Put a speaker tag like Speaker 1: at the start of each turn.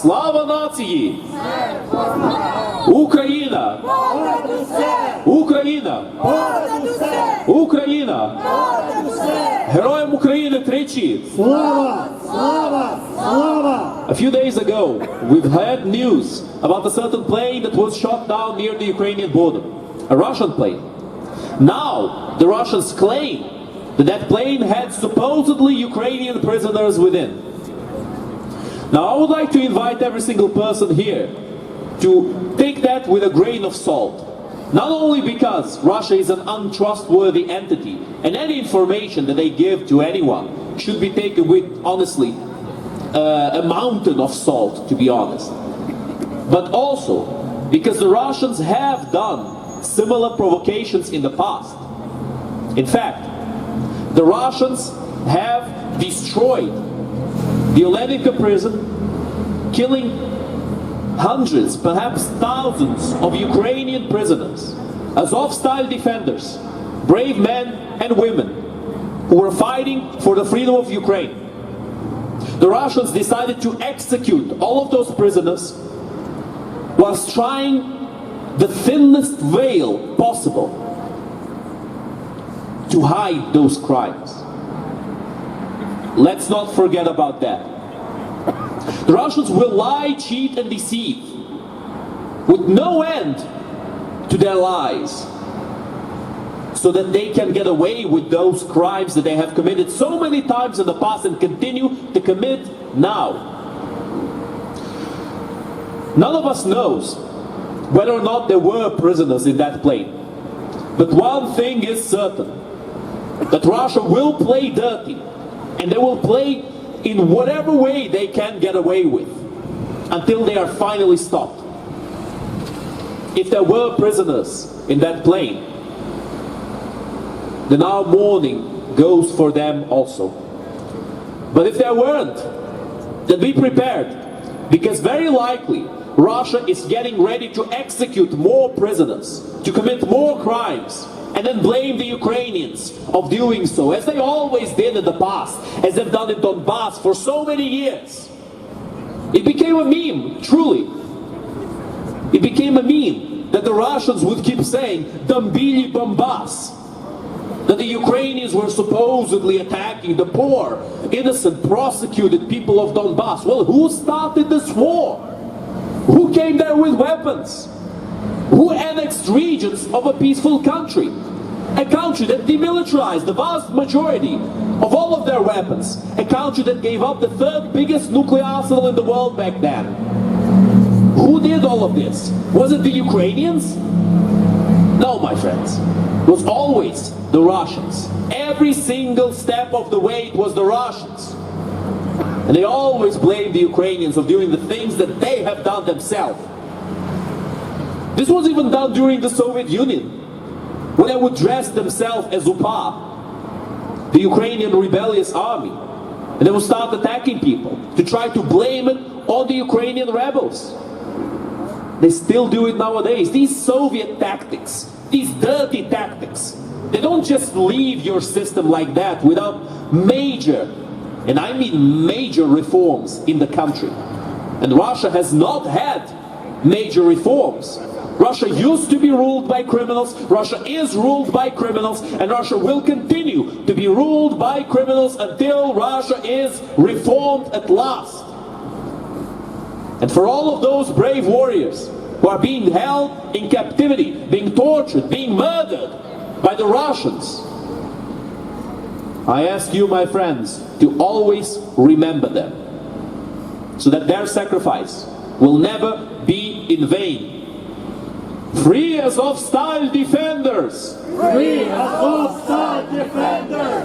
Speaker 1: Слава нації! Україна! Україна! Україна! Героям України тричі!
Speaker 2: Слава! Слава! Слава!
Speaker 1: A few days ago, we've heard news about a certain plane that was shot down near the Ukrainian border. A Russian plane. Now, the Russians claim that that plane had supposedly Ukrainian prisoners within. Now, I would like to invite every single person here to take that with a grain of salt. Not only because Russia is an untrustworthy entity, and any information that they give to anyone should be taken with, honestly, a mountain of salt, to be honest. But also because the Russians have done similar provocations in the past. In fact, the Russians have destroyed the Olenivka prison, killing hundreds, perhaps thousands of Ukrainian prisoners, Azov-style defenders, brave men and women who were fighting for the freedom of Ukraine. The Russians decided to execute all of those prisoners whilst trying the thinnest veil possible to hide those crimes. Let's not forget about that. The Russians will lie, cheat, and deceive with no end to their lies, so that they can get away with those crimes that they have committed so many times in the past and continue to commit now. None of us knows whether or not there were prisoners in that plane. But one thing is certain, that Russia will play dirty, and they will play in whatever way they can get away with, until they are finally stopped. If there were prisoners in that plane, then our mourning goes for them also. But if there weren't, then be prepared, because very likely Russia is getting ready to execute more prisoners, to commit more crimes, and then blame the Ukrainians of doing so, as they always did in the past, as they've done in Donbass for so many years. It became a meme, truly. It became a meme that the Russians would keep saying, Dambili Bombas, that the Ukrainians were supposedly attacking the poor, innocent, prosecuted people of Donbass. Well, who started this war? Who came there with weapons? Who annexed regions of a peaceful country? A country that demilitarized the vast majority of all of their weapons. A country that gave up the third biggest nuclear arsenal in the world back then. Who did all of this? Was it the Ukrainians? No, my friends. It was always the Russians. Every single step of the way it was the Russians. And they always blame the Ukrainians of doing the things that they have done themselves. This was even done during the Soviet Union, when they would dress themselves as UPA, the Ukrainian rebellious army, and they would start attacking people to try to blame it on the Ukrainian rebels. They still do it nowadays. These Soviet tactics, these dirty tactics, they don't just leave your system like that without major, and I mean major reforms in the country. And Russia has not had major reforms. Russia used to be ruled by criminals, Russia is ruled by criminals, and Russia will continue to be ruled by criminals until Russia is reformed at last. And for all of those brave warriors who are being held in captivity, being tortured, being murdered by the Russians, I ask you, my friends, to always remember them, so that their sacrifice will never be in vain. Free Azov-style defenders!
Speaker 2: Free Azov-style defenders!